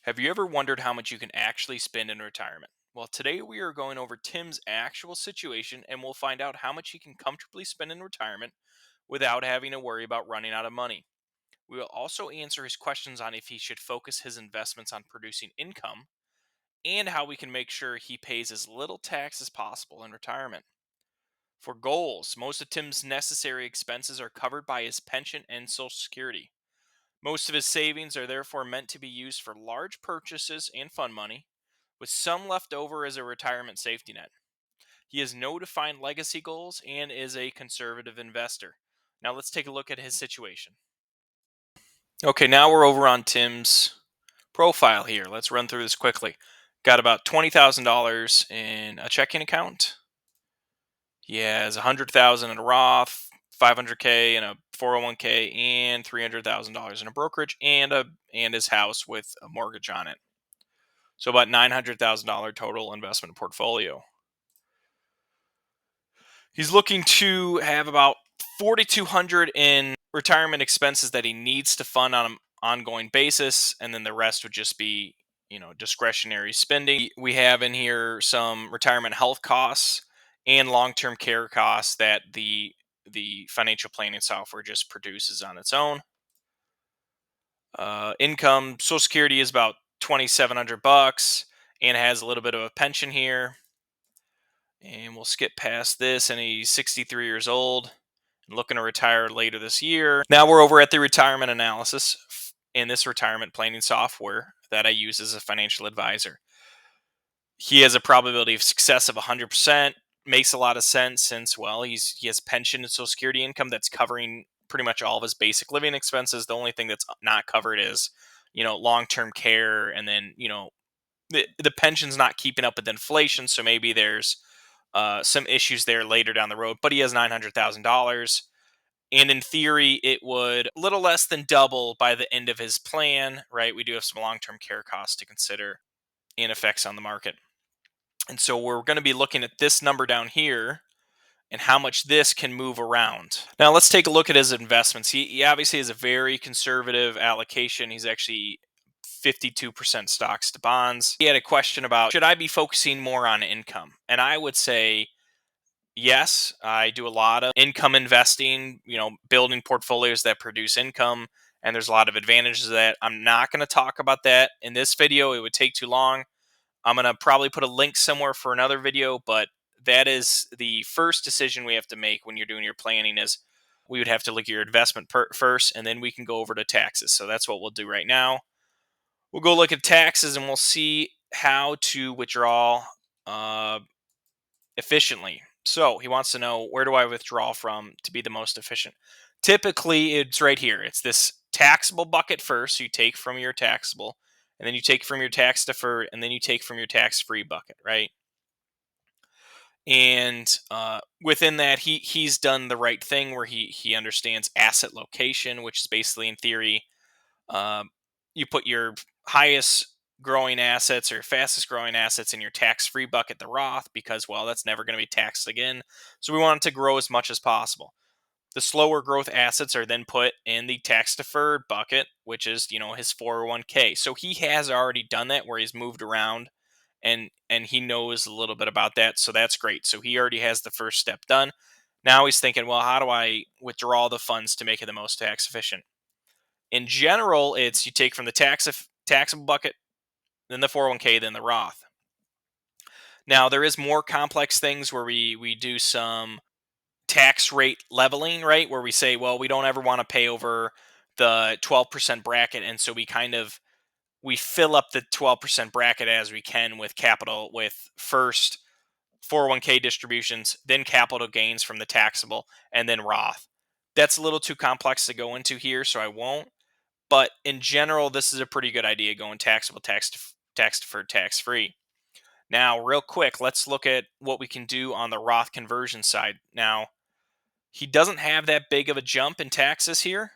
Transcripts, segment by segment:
Have you ever wondered how much you can actually spend in retirement? Well, today we are going over Tim's actual situation and we'll find out how much he can comfortably spend in retirement without having to worry about running out of money. We will also answer his questions on if he should focus his investments on producing income and how we can make sure he pays as little tax as possible in retirement. For goals, most of Tim's necessary expenses are covered by his pension and Social Security. Most of his savings are therefore meant to be used for large purchases and fund money, with some left over as a retirement safety net. He has no defined legacy goals and is a conservative investor. Now let's take a look at his situation. Okay, now we're over on Tim's profile here. Let's run through this quickly. Got about $20,000 in a checking account. He has 100,000 in a Roth, 500K in a 401K, and $300,000 in a brokerage, and his house with a mortgage on it. So about $900,000 total investment portfolio. He's looking to have about 4,200 in retirement expenses that he needs to fund on an ongoing basis, and then the rest would just be, discretionary spending. We have in here some retirement health costs and long-term care costs that the financial planning software just produces on its own. Income, Social Security is about 2,700 bucks, and has a little bit of a pension here. And we'll skip past this, and he's 63 years old and looking to retire later this year. Now we're over at the retirement analysis in this retirement planning software that I use as a financial advisor. He has a probability of success of 100%. Makes a lot of sense since, well, he has pension and Social Security income that's covering pretty much all of his basic living expenses. The only thing that's not covered is, long-term care, and then, the pension's not keeping up with inflation, so maybe there's some issues there later down the road. But he has $900,000, and in theory, it would a little less than double by the end of his plan. Right? We do have some long-term care costs to consider and effects on the market, and so we're going to be looking at this number down here and how much this can move around. Now let's take a look at his investments. He obviously has a very conservative allocation. He's actually 52% stocks to bonds. He had a question about, should I be focusing more on income? And I would say yes. I do a lot of income investing, building portfolios that produce income, and there's a lot of advantages to that. I'm not going to talk about that in this video. It would take too long. I'm going to probably put a link somewhere for another video, but that is the first decision we have to make when you're doing your planning. Is we would have to look at your investment first, and then we can go over to taxes. So that's what we'll do right now. We'll go look at taxes, and we'll see how to withdraw uh, efficiently. So he wants to know, where do I withdraw from to be the most efficient? Typically, it's right here. It's this taxable bucket first. So you take from your taxable, and then you take from your tax deferred, and then you take from your tax free bucket, right? And within that, he's done the right thing where he understands asset location, which is basically, in theory, um, you put your highest growing assets or fastest growing assets in your tax free bucket, the Roth, because, well, that's never going to be taxed again. So we want it to grow as much as possible. The slower growth assets are then put in the tax deferred bucket, which is, his 401k. So he has already done that where he's moved around, and he knows a little bit about that. So that's great. So he already has the first step done. Now he's thinking, well, how do I withdraw the funds to make it the most tax efficient? In general, it's you take from the taxable bucket, then the 401k, then the Roth. Now there is more complex things where we do some tax rate leveling, right? Where we say, well, we don't ever want to pay over the 12% bracket, and so we fill up the 12% bracket as we can with capital, with first 401k distributions, then capital gains from the taxable, and then Roth. That's a little too complex to go into here, so I won't. But in general, this is a pretty good idea, going taxable, tax deferred, tax free. Now, real quick, let's look at what we can do on the Roth conversion side. Now, he doesn't have that big of a jump in taxes here,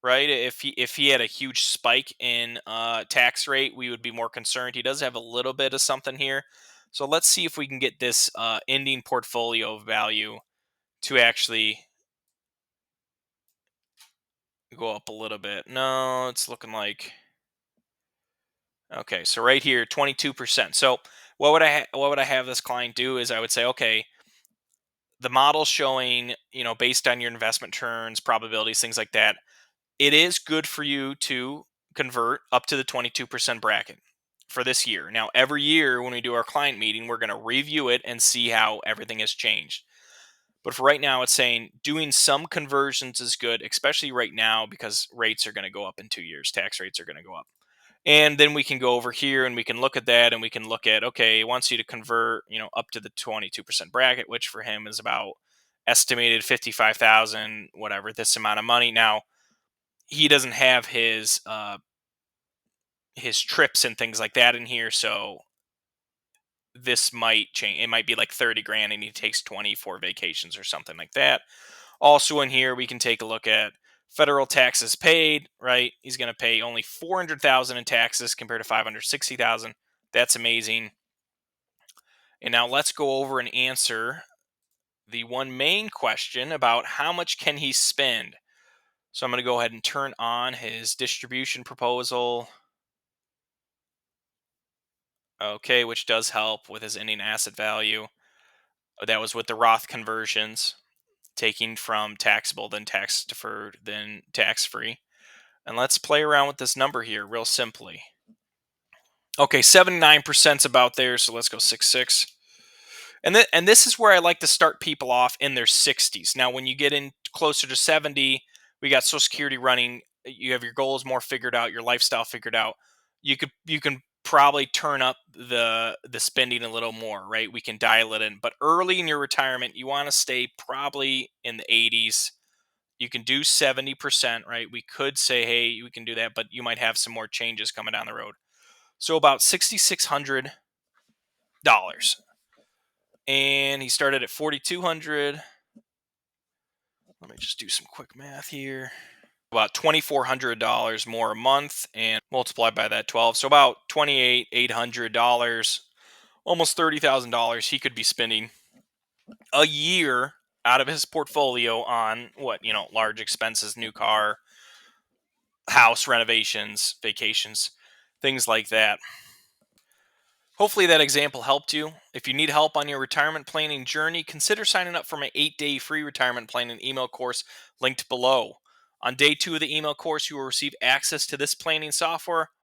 right? If he had a huge spike in tax rate, we would be more concerned. He does have a little bit of something here, so let's see if we can get this ending portfolio value to actually go up a little bit. No, it's looking like Okay, so right here, 22%. So what would I have this client do is I would say, okay, the model's showing, based on your investment turns, probabilities, things like that, it is good for you to convert up to the 22% bracket for this year. Now, every year when we do our client meeting, we're going to review it and see how everything has changed. But for right now, it's saying doing some conversions is good, especially right now because rates are going to go up in 2 years. Tax rates are going to go up. And then we can go over here and we can look at that and we can look at, okay, he wants you to convert, up to the 22% bracket, which for him is about estimated 55,000, whatever, this amount of money. Now, he doesn't have his trips and things like that in here, so this might change. It might be like 30 grand and he takes 24 vacations or something like that. Also in here we can take a look at federal taxes paid, right? He's going to pay only 400,000 in taxes compared to 560,000. That's amazing. And now let's go over and answer the one main question about how much can he spend. So I'm going to go ahead and turn on his distribution proposal. Okay, which does help with his ending asset value. That was with the Roth conversions, taking from taxable, then tax deferred, then tax free. And let's play around with this number here real simply. Okay, 79% is about there, so let's go 6.6. And this is where I like to start people off in their 60s. Now, when you get in closer to 70, we got Social Security running. You have your goals more figured out, your lifestyle figured out. You can probably turn up the spending a little more, right? We can dial it in. But early in your retirement, you want to stay probably in the 80s. You can do 70%, right? We could say, hey, we can do that, but you might have some more changes coming down the road. So about $6,600, and he started at 4,200. Let me just do some quick math here. About $2,400 more a month, and multiply by that 12, so about $28,800, almost $30,000 he could be spending a year out of his portfolio on large expenses, new car, house renovations, vacations, things like that. Hopefully that example helped you. If you need help on your retirement planning journey, consider signing up for my 8-day free retirement planning email course linked below. On day 2 of the email course, you will receive access to this planning software